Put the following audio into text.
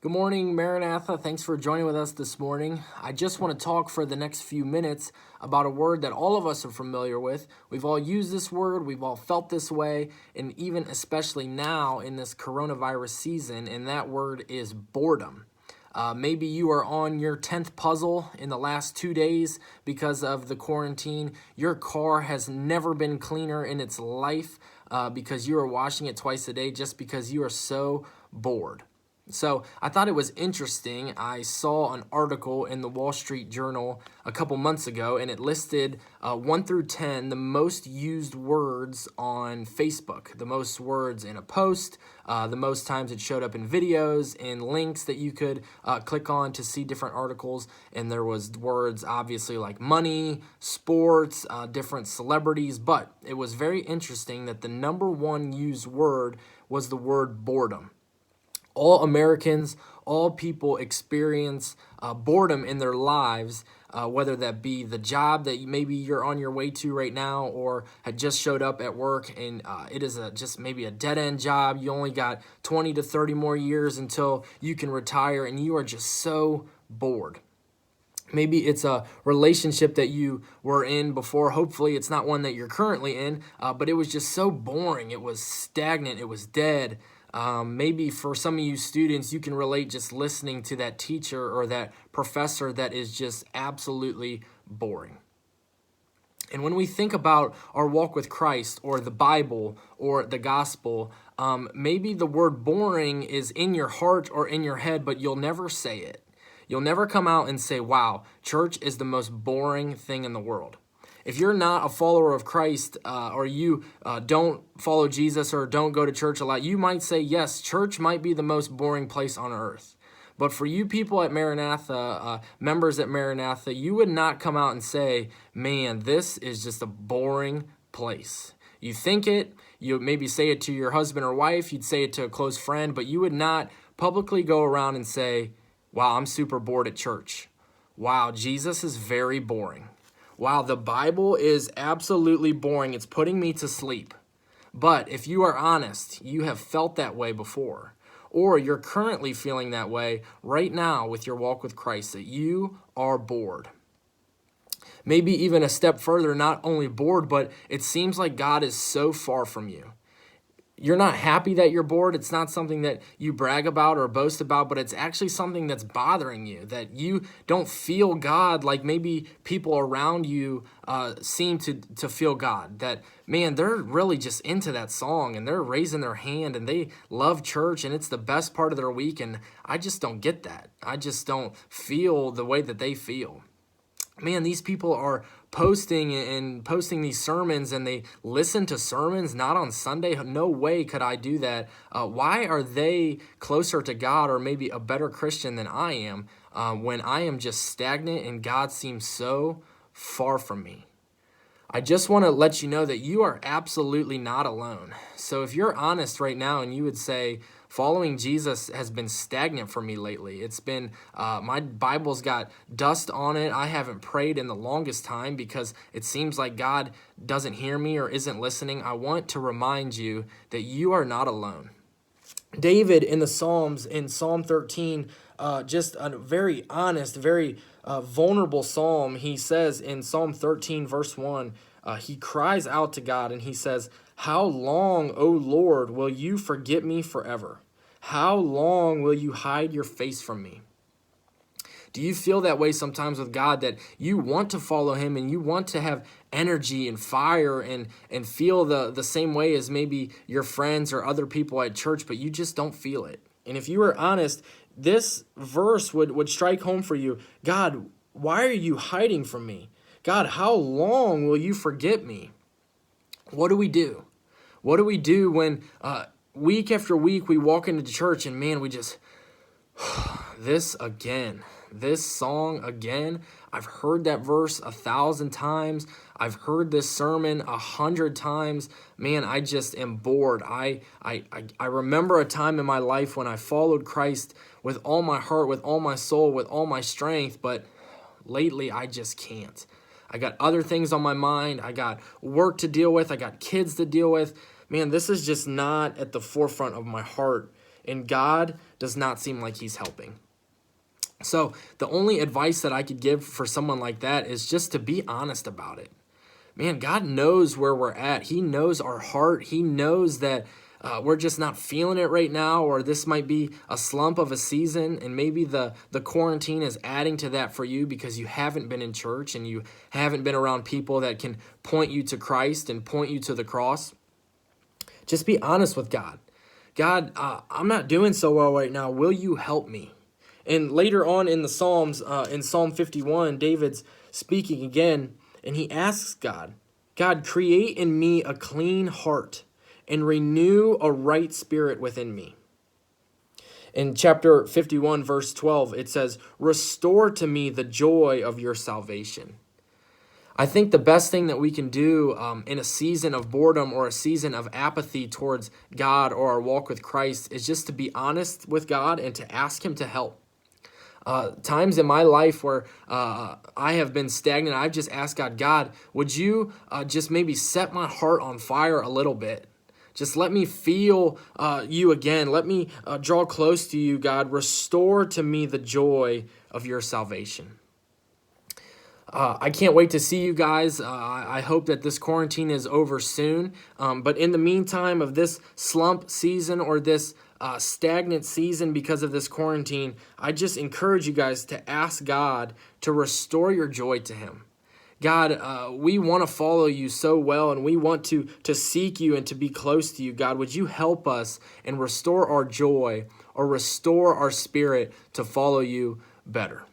Good morning, Maranatha. Thanks for joining with us this morning. I just want to talk for the next few minutes about a word that all of us are familiar with. We've all used this word, we've all felt this way, and even especially now in this coronavirus season, and that word is boredom. Maybe you are on your 10th puzzle in the last 2 days because of the quarantine. Your car has never been cleaner in its life because you are washing it twice a day just because you are so bored. So I thought it was interesting. I saw an article in the Wall Street Journal a couple months ago, and it listed 1 through 10 the most used words on Facebook, the most words in a post, the most times it showed up in videos, in links that you could click on to see different articles. And there was words obviously like money, sports, different celebrities, but it was very interesting that the number one used word was the word boredom. All Americans, all people experience boredom in their lives, whether that be the job that maybe you're on your way to right now or had just showed up at work and it is just maybe a dead-end job. You only got 20 to 30 more years until you can retire and you are just so bored. Maybe it's a relationship that you were in before. Hopefully it's not one that you're currently in, but it was just so boring. It was stagnant. It was dead. Maybe for some of you students, you can relate just listening to that teacher or that professor that is just absolutely boring. And when we think about our walk with Christ or the Bible or the gospel, maybe the word boring is in your heart or in your head, but you'll never say it. You'll never come out and say, wow, church is the most boring thing in the world. If you're not a follower of Christ or you don't follow Jesus or don't go to church a lot, you might say, yes, church might be the most boring place on earth. But for you people at Maranatha, members at Maranatha, you would not come out and say, man, this is just a boring place. You think it, you maybe say it to your husband or wife, you'd say it to a close friend, but you would not publicly go around and say, wow, I'm super bored at church. Wow, Jesus is very boring. Wow, the Bible is absolutely boring. It's putting me to sleep. But if you are honest, you have felt that way before. Or you're currently feeling that way right now with your walk with Christ, that you are bored. Maybe even a step further, not only bored, but it seems like God is so far from you. You're not happy that you're bored. It's not something that you brag about or boast about, but it's actually something that's bothering you, that you don't feel God like maybe people around you seem to feel God. That, man, they're really just into that song and they're raising their hand and they love church and it's the best part of their week. And I just don't get that. I just don't feel the way that they feel. Man, these people are posting these sermons and they listen to sermons not on Sunday. No way could I do that. Why are they closer to God or maybe a better Christian than I am when I am just stagnant and God seems so far from me? I just want to let you know that you are absolutely not alone. So if you're honest right now and you would say, following Jesus has been stagnant for me lately. It's been, my Bible's got dust on it. I haven't prayed in the longest time because it seems like God doesn't hear me or isn't listening. I want to remind you that you are not alone. David in the Psalms, in Psalm 13, just a very honest, very vulnerable psalm. He says in Psalm 13, verse 1, he cries out to God and he says, how long, O Lord, will you forget me forever? How long will you hide your face from me? Do you feel that way sometimes with God, that you want to follow him and you want to have energy and fire and feel the same way as maybe your friends or other people at church, but you just don't feel it? And if you were honest, this verse would strike home for you. God, why are you hiding from me? God, how long will you forget me? What do we do? What do we do when week after week we walk into church and man, we just, this again, this song again? I've heard that verse 1,000 times. I've heard this sermon 100 times. Man, I just am bored. I remember a time in my life when I followed Christ with all my heart, with all my soul, with all my strength, but lately I just can't. I got other things on my mind. I got work to deal with. I got kids to deal with. Man, this is just not at the forefront of my heart and God does not seem like he's helping. So the only advice that I could give for someone like that is just to be honest about it. Man, God knows where we're at. He knows our heart. He knows that we're just not feeling it right now, or this might be a slump of a season, and maybe the quarantine is adding to that for you because you haven't been in church and you haven't been around people that can point you to Christ and point you to the cross. Just be honest with God. God, I'm not doing so well right now. Will you help me? And later on in the Psalms, in Psalm 51, David's speaking again, and he asks God, God, create in me a clean heart and renew a right spirit within me. In chapter 51, verse 12, it says, restore to me the joy of your salvation. I think the best thing that we can do in a season of boredom or a season of apathy towards God or our walk with Christ is just to be honest with God and to ask him to help. Times in my life where I have been stagnant, I've just asked God, God, would you just maybe set my heart on fire a little bit? Just let me feel you again. Let me draw close to you, God. Restore to me the joy of your salvation. I can't wait to see you guys. I hope that this quarantine is over soon. But in the meantime of this slump season or this stagnant season because of this quarantine, I just encourage you guys to ask God to restore your joy to him. God, we want to follow you so well, and we want to seek you and to be close to you. God, would you help us and restore our joy or restore our spirit to follow you better?